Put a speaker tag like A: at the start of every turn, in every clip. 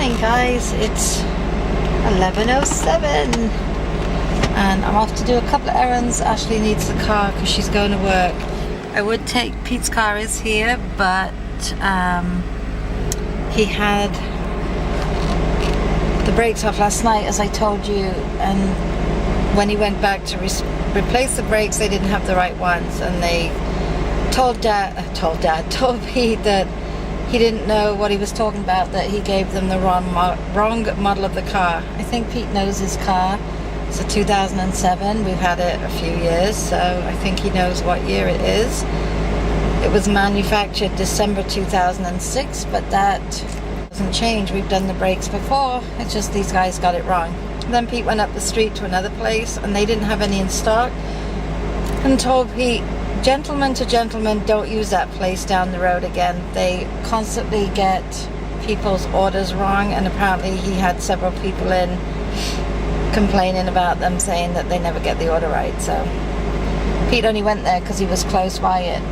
A: morning, guys. It's 11:07 and I'm off to do a couple of errands. Ashley needs the car because she's going to work. I would take Pete's car is here, but he had the brakes off last night, as I told you, and when he went back to replace the brakes, they didn't have the right ones, and they told Pete that he didn't know what he was talking about, that he gave them the wrong model of the car. I think Pete knows his car. It's a 2007. We've had it a few years, so I think he knows what year it is. It was manufactured December 2006, but that doesn't change. We've done the brakes before. It's just these guys got it wrong. Then Pete went up the street to another place, and they didn't have any in stock, and told Pete, gentleman to gentleman, don't use that place down the road again. They constantly get people's orders wrong, and apparently he had several people in complaining about them, saying that they never get the order right. So Pete only went there because he was close by it,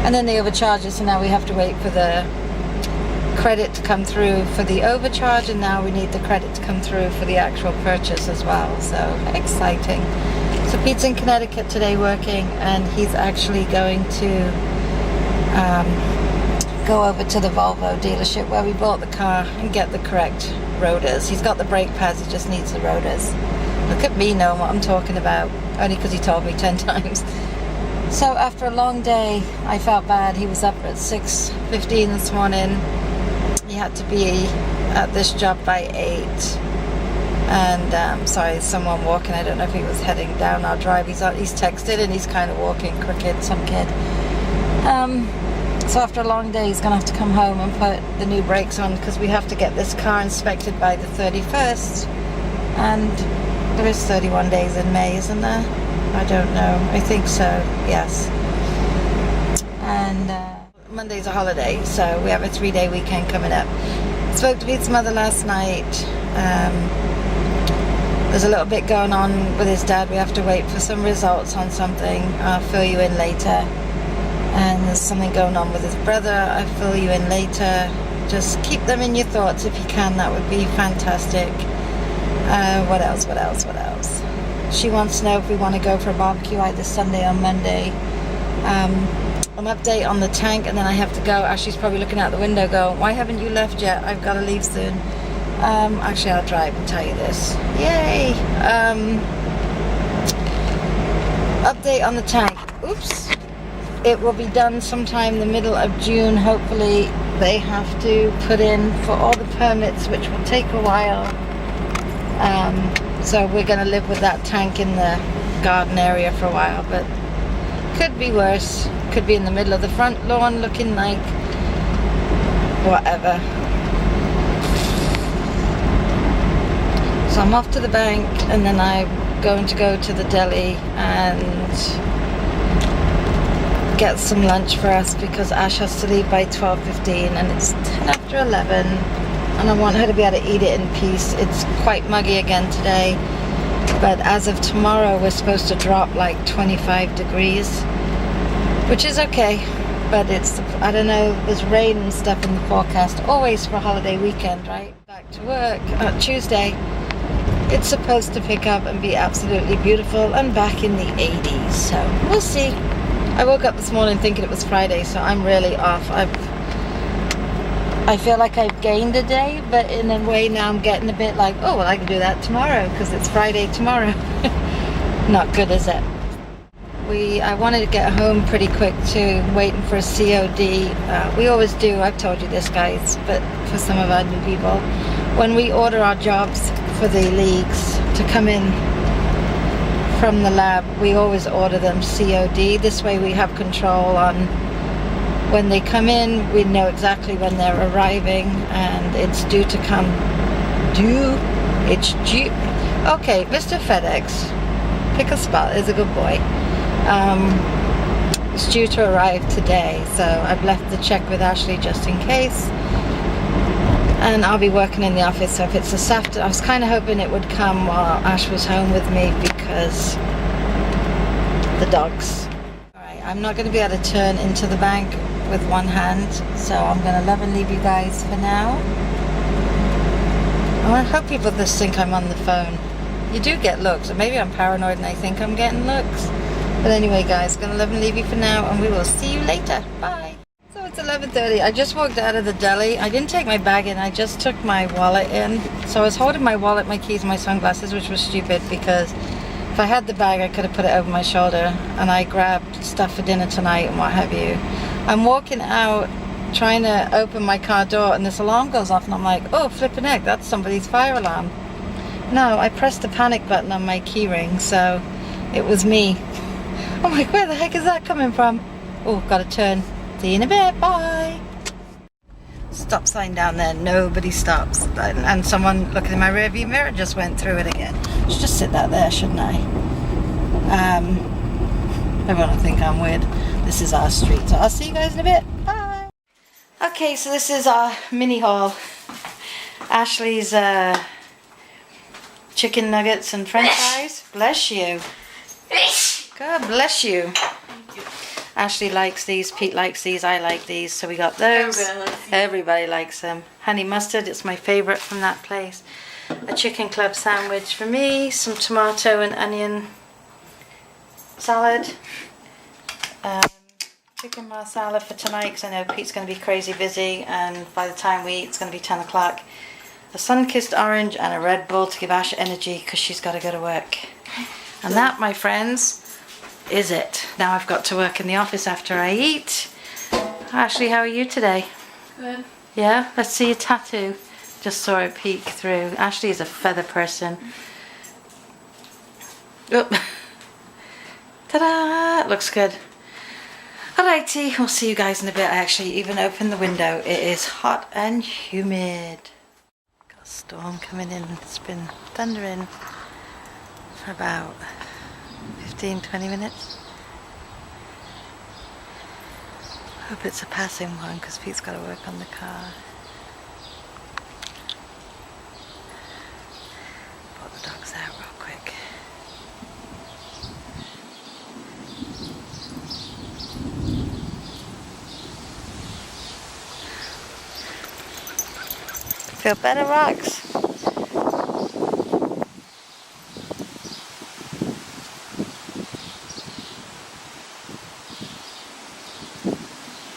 A: and then they overcharged us, and now we have to wait for the credit to come through for the overcharge, and now we need the credit to come through for the actual purchase as well. So exciting. So Pete's in Connecticut today working, and he's actually going to go over to the Volvo dealership where we bought the car and get the correct rotors. He's got the brake pads, he just needs the rotors. Look at me knowing what I'm talking about, only because he told me 10 times. So after a long day, I felt bad. He was up at 6:15 this morning. He had to be at this job by 8. And sorry, someone walking. I don't know if he was heading down our drive. He's texted and he's kind of walking crooked, some kid. So after a long day, he's gonna have to come home and put the new brakes on, because we have to get this car inspected by the 31st. And there is 31 days in May, isn't there? I don't know. I think so. Yes. And Monday's a holiday, so we have a 3-day weekend coming up. Spoke to Pete's mother last night. There's a little bit going on with his dad. We have to wait for some results on something. I'll fill you in later. And there's something going on with his brother. I'll fill you in later. Just keep them in your thoughts if you can. That would be fantastic. What else? She wants to know if we want to go for a barbecue either Sunday or Monday. An update on the tank, and then I have to go. Ashley's probably looking out the window going, why haven't you left yet? I've got to leave soon. Actually, I'll drive and tell you this. Yay! Update on the tank. Oops. It will be done sometime in the middle of June. Hopefully, they have to put in for all the permits, which will take a while. So we're going to live with that tank in the garden area for a while, but could be worse. Could be in the middle of the front lawn looking like whatever. So I'm off to the bank, and then I'm going to go to the deli and get some lunch for us, because Ash has to leave by 12:15 and it's 10 after 11, and I want her to be able to eat it in peace. It's quite muggy again today, but as of tomorrow we're supposed to drop like 25 degrees, which is okay, but it's, I don't know, there's rain and stuff in the forecast, always for a holiday weekend, right? Back to work Tuesday. It's supposed to pick up and be absolutely beautiful and back in the 80s, so we'll see. I woke up this morning thinking it was Friday, so I'm really off. I feel like I've gained a day, but in a way now I'm getting a bit like, oh, well, I can do that tomorrow because it's Friday tomorrow. Not good, is it? I wanted to get home pretty quick too, waiting for a COD. We always do, I've told you this, guys, but for some of our new people, when we order our jobs for the leagues to come in from the lab, we always order them COD. This way we have control on when they come in. We know exactly when they're arriving, and it's due to come. It's due. Okay, Mr. FedEx, pick a spot. Is a good boy. It's due to arrive today, so I've left the check with Ashley just in case. And I'll be working in the office, so if it's this afternoon, I was kind of hoping it would come while Ash was home with me, because the dogs. Alright, I'm not going to be able to turn into the bank with one hand. So I'm gonna love and leave you guys for now. I hope people just think I'm on the phone. You do get looks, or maybe I'm paranoid and I think I'm getting looks. But anyway guys, gonna love and leave you for now, and we will see you later. Bye. So it's 11:30. I just walked out of the deli. I didn't take my bag in, I just took my wallet in. So I was holding my wallet, my keys, and my sunglasses, which was stupid because if I had the bag I could have put it over my shoulder, and I grabbed stuff for dinner tonight and what have you. I'm walking out trying to open my car door and this alarm goes off and I'm like, oh flipping heck, that's somebody's fire alarm. No, I pressed the panic button on my key ring, so it was me. I'm like, where the heck is that coming from? Oh, gotta turn. See you in a bit, bye. Stop sign down there, nobody stops. And someone looking in my rearview mirror just went through it again. I should just sit that there, shouldn't I? Everyone will think I'm weird. This is our street, so I'll see you guys in a bit, bye. Okay, so this is our mini haul. Ashley's chicken nuggets and french fries. Bless you. God bless you. Ashley likes these, Pete likes these, I like these, so we got those. Everybody likes them. Honey mustard, it's my favourite from that place. A chicken club sandwich for me, some tomato and onion salad. Chicken masala for tonight because I know Pete's going to be crazy busy, and by the time we eat it's going to be 10 o'clock. A sun-kissed orange and a Red Bull to give Ash energy because she's got to go to work. And that, my friends, is it. Now I've got to work in the office after I eat. Ashley, how are you today?
B: Good.
A: Yeah? Let's see your tattoo. Just saw it peek through. Ashley is a feather person. Oh. Ta-da! Looks good. Alrighty, we'll see you guys in a bit. I actually even opened the window. It is hot and humid. Got a storm coming in. It's been thundering for about 15-20 minutes. Hope it's a passing one because Pete's got to work on the car. Put the dogs out real quick. Feel better, Rox?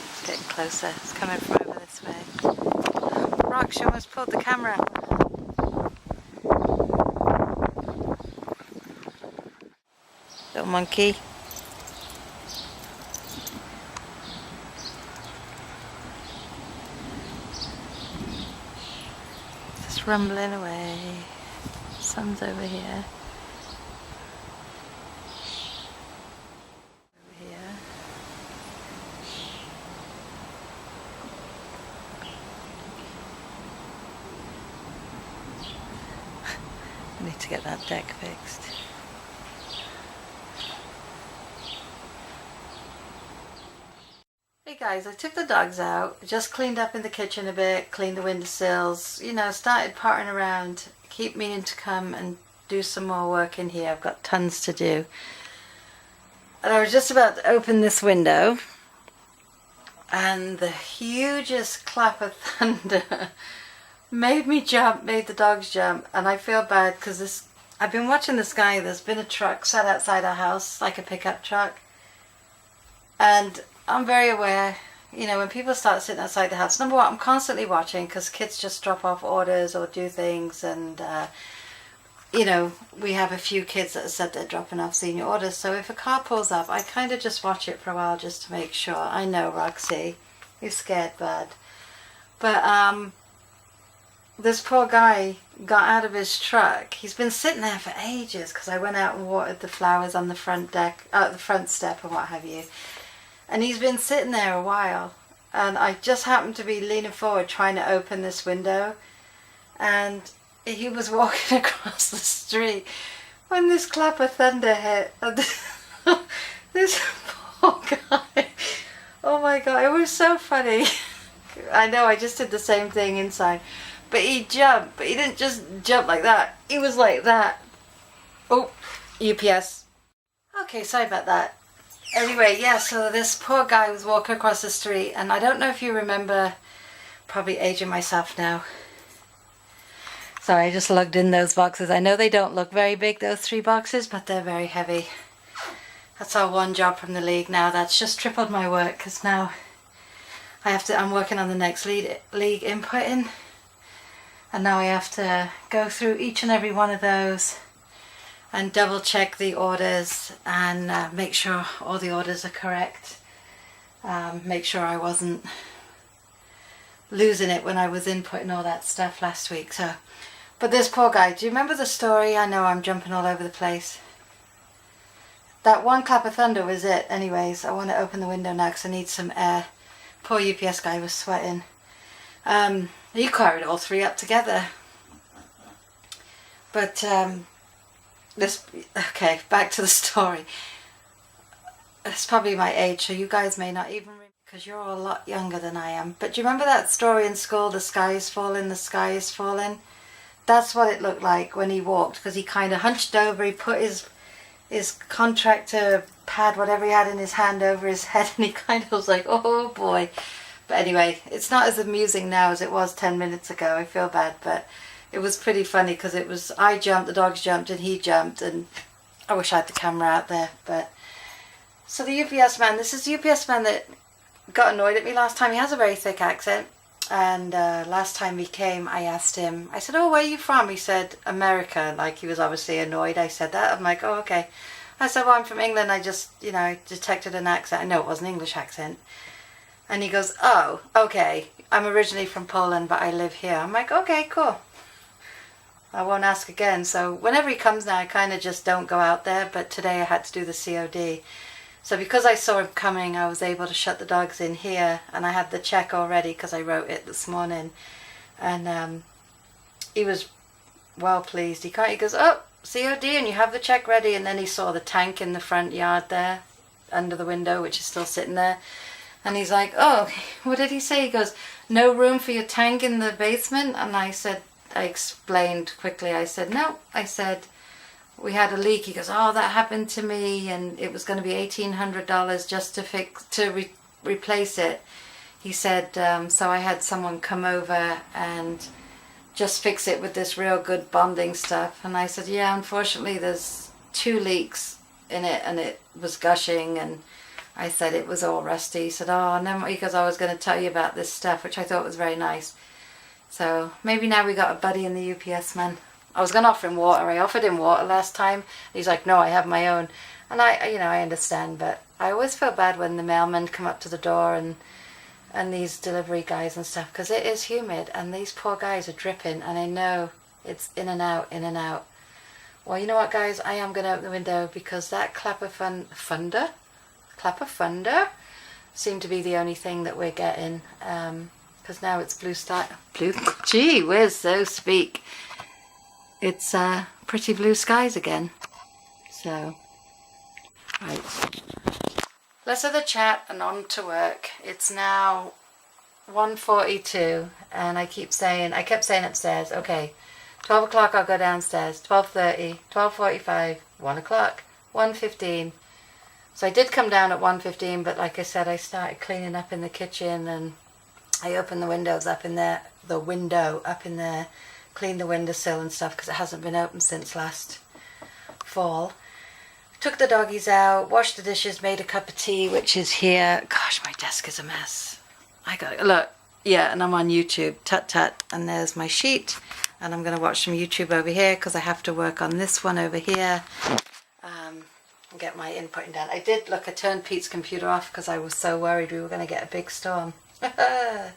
A: It's getting closer. It's coming from over this way. Rox, you almost pulled the camera. Little monkey. Rumbling away. Sun's over here. Over here. I need to get that deck fixed. Hey guys, I took the dogs out, just cleaned up in the kitchen a bit, cleaned the windowsills, you know, started pottering around, keep meaning to come and do some more work in here. I've got tons to do. And I was just about to open this window and the hugest clap of thunder made me jump, made the dogs jump, and I feel bad because I've been watching this guy. There's been a truck sat outside our house, like a pickup truck, and I'm very aware, you know, when people start sitting outside the house, number one, I'm constantly watching because kids just drop off orders or do things, and you know, we have a few kids that have said they're dropping off senior orders, so if a car pulls up I kind of just watch it for a while just to make sure. I know, Roxy, you're scared bad, but this poor guy got out of his truck. He's been sitting there for ages because I went out and watered the flowers on the front deck, the front step and what have you. And he's been sitting there a while, and I just happened to be leaning forward trying to open this window, and he was walking across the street when this clap of thunder hit. And this poor guy, oh my god, it was so funny. I know, I just did the same thing inside, but he jumped, but he didn't just jump like that, he was like that. Oh, UPS. Okay, sorry about that. Anyway, yeah, so this poor guy was walking across the street, and I don't know if you remember, probably aging myself now. Sorry, I just lugged in those boxes. I know they don't look very big, those 3 boxes, but they're very heavy. That's our one job from the league now. That's just tripled my work, because now I'm working on the next league inputting, and now I have to go through each and every one of those and double check the orders and make sure all the orders are correct. Make sure I wasn't losing it when I was inputting all that stuff last week. So, but this poor guy, do you remember the story? I know I'm jumping all over the place. That one clap of thunder was it. Anyways, I want to open the window now because I need some air. Poor UPS guy was sweating. He carried all 3 up together. But okay, back to the story. It's probably my age, so you guys may not even remember, because you're all a lot younger than I am. But do you remember that story in school, the sky is falling, the sky is falling? That's what it looked like when he walked, because he kind of hunched over, he put his contractor pad, whatever he had in his hand, over his head, and he kind of was like, oh boy. But anyway, it's not as amusing now as it was 10 minutes ago. I feel bad, but it was pretty funny because it was, I jumped, the dogs jumped, and he jumped, and I wish I had the camera out there. But so the UPS man, this is the UPS man that got annoyed at me last time. He has a very thick accent, and last time he came, I asked him, I said, oh, where are you from? He said, America. Like, he was obviously annoyed I said that. I'm like, oh, okay. I said, well, I'm from England. I just, I detected an accent. I know it was an English accent. And he goes, oh, okay. I'm originally from Poland, but I live here. I'm like, okay, cool. I won't ask again. So whenever he comes now, I kind of just don't go out there. But today I had to do the COD. So because I saw him coming, I was able to shut the dogs in here. And I had the check already because I wrote it this morning. And he was well pleased. He goes, oh, COD, and you have the check ready. And then he saw the tank in the front yard there under the window, which is still sitting there. And he's like, oh, what did he say? He goes, no room for your tank in the basement? And I explained quickly. I said, no. I said, we had a leak. He goes, oh, that happened to me, and it was going to be $1,800 just to replace it. He said, so I had someone come over and just fix it with this real good bonding stuff. And I said, yeah, unfortunately there's 2 leaks in it, and it was gushing, and I said it was all rusty. He said, oh, no, because I was going to tell you about this stuff, which I thought was very nice. So maybe now we got a buddy in the UPS man. I was going to offer him water. I offered him water last time. He's like, no, I have my own. And I understand, but I always feel bad when the mailmen come up to the door and these delivery guys and stuff, because it is humid and these poor guys are dripping, and I know it's in and out, in and out. Well, you know what, guys? I am going to open the window because that clap of thunder seemed to be the only thing that we're getting, because now it's gee whiz, so speak. It's pretty blue skies again. So, right. Less of the chat and on to work. It's now 1:42, and I kept saying upstairs, okay, 12 o'clock I'll go downstairs, 12:30, 12:45, 1 o'clock, 1:15. So I did come down at 1:15, but like I said, I started cleaning up in the kitchen, and I opened the windows up in there, cleaned the windowsill and stuff because it hasn't been open since last fall. Took the doggies out, washed the dishes, made a cup of tea, which is here. Gosh, my desk is a mess. I got it. Look, yeah, and I'm on YouTube. Tut tut. And there's my sheet. And I'm going to watch some YouTube over here because I have to work on this one over here. And get my inputting done. I turned Pete's computer off because I was so worried we were going to get a big storm. Now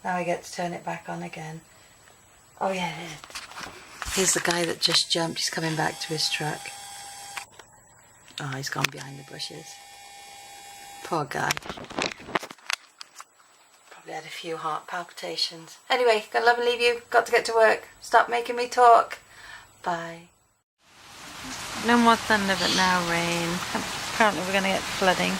A: I get to turn it back on again. Oh yeah, it is. Here's the guy that just jumped. He's coming back to his truck. Oh, he's gone behind the bushes. Poor guy. Probably had a few heart palpitations. Anyway, gotta love and leave you. Got to get to work. Stop making me talk. Bye. No more thunder, but now rain. Apparently we're gonna get flooding.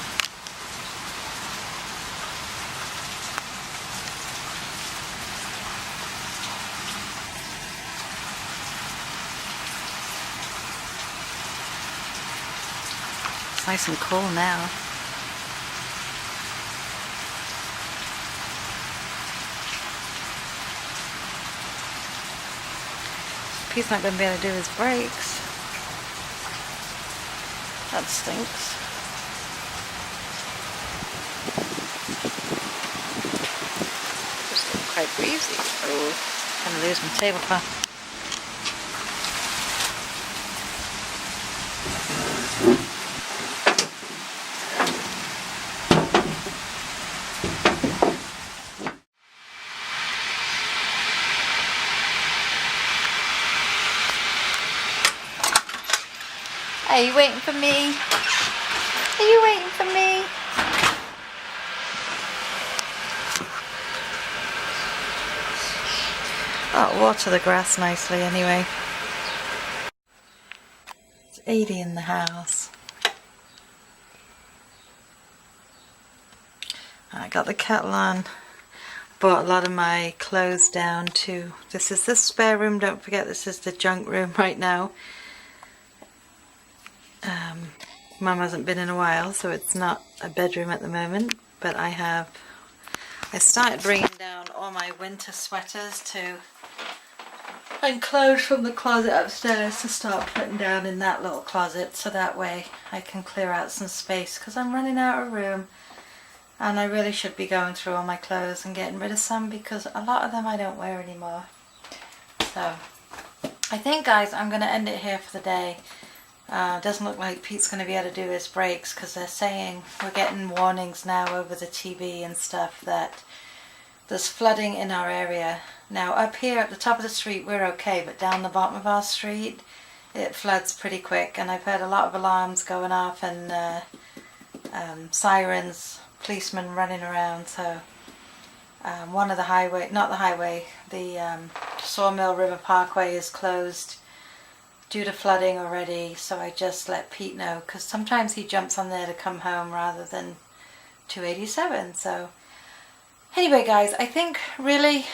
A: It's nice and cool now. Pete's not going to be able to do his brakes. That stinks. Just look quite breezy. Oh, I'm going to lose my tablecloth. Are you waiting for me? Are you waiting for me? Oh, water the grass nicely anyway. It's 80 in the house. I got the kettle on. Brought a lot of my clothes down too. This is the spare room. Don't forget, this is the junk room right now. Mum hasn't been in a while, so it's not a bedroom at the moment, but I started bringing down all my winter sweaters and clothes from the closet upstairs to start putting down in that little closet, so that way I can clear out some space, because I'm running out of room and I really should be going through all my clothes and getting rid of some, because a lot of them I don't wear anymore. So I think, guys, I'm going to end it here for the day. Doesn't look like Pete's going to be able to do his brakes, because they're saying, we're getting warnings now over the TV and stuff that there's flooding in our area. Now up here at the top of the street we're okay, but down the bottom of our street it floods pretty quick, and I've heard a lot of alarms going off and sirens, policemen running around. So one of the the Sawmill River Parkway is closed due to flooding already, so I just let Pete know, because sometimes he jumps on there to come home rather than 287. So anyway, guys, I think really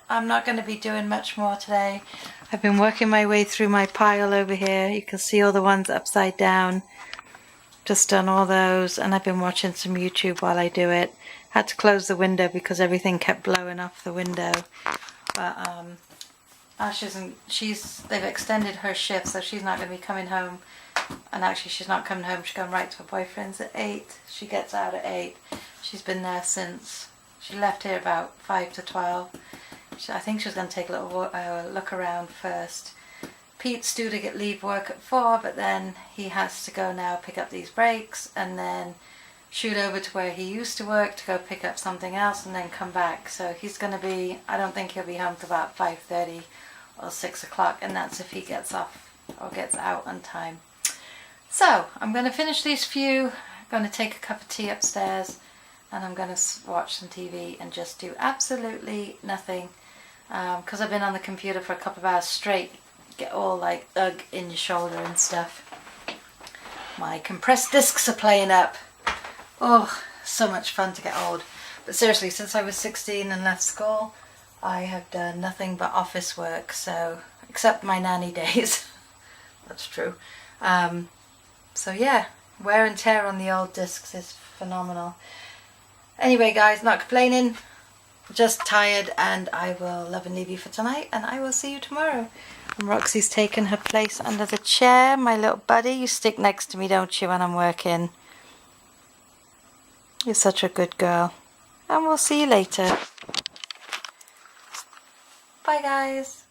A: I'm not going to be doing much more today. I've been working my way through my pile over here. You can see all the ones upside down. Just done all those, and I've been watching some YouTube while I do it. Had to close the window because everything kept blowing off the window. But Ash they've extended her shift, so she's not going to be coming home. And actually, she's not coming home. She's going right to her boyfriend's at 8. She gets out at 8. She's been there since she left here about 5 to 12. I think she was going to take a little look around first. Pete's due to leave work at 4, but then he has to go now pick up these brakes and then shoot over to where he used to work to go pick up something else and then come back. So he's going to be, I don't think he'll be home till about 5:30 or 6 o'clock, and that's if he gets off or gets out on time. So I'm going to finish these few. I'm going to take a cup of tea upstairs, and I'm going to watch some TV and just do absolutely nothing, because I've been on the computer for a couple of hours straight. Get all like ugh in your shoulder and stuff. My compressed discs are playing up. Oh, so much fun to get old. But seriously, since I was 16 and left school, I have done nothing but office work, so except my nanny days. That's true. So yeah, wear and tear on the old discs is phenomenal. Anyway, guys, not complaining, just tired, and I will love and leave you for tonight, and I will see you tomorrow. And Roxy's taken her place under the chair. My little buddy, you stick next to me, don't you, when I'm working? You're such a good girl. And we'll see you later. Bye, guys.